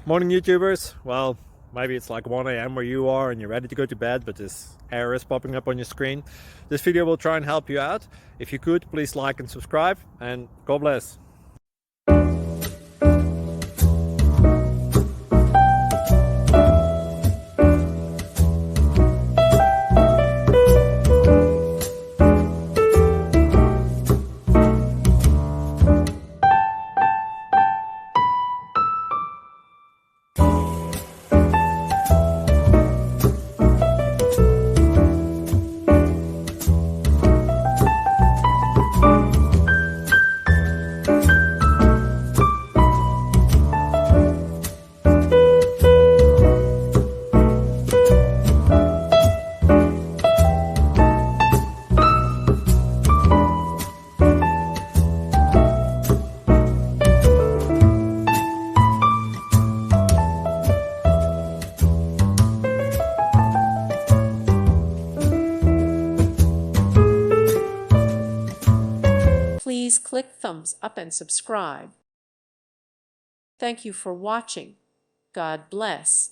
Morning, YouTubers. Well, maybe it's like 1 a.m. where you are and you're ready to go to bed, but this error is popping up on your screen. This video will try and help you out. If you could, please like and subscribe, and God bless. Please click thumbs up and subscribe. Thank you for watching. God bless.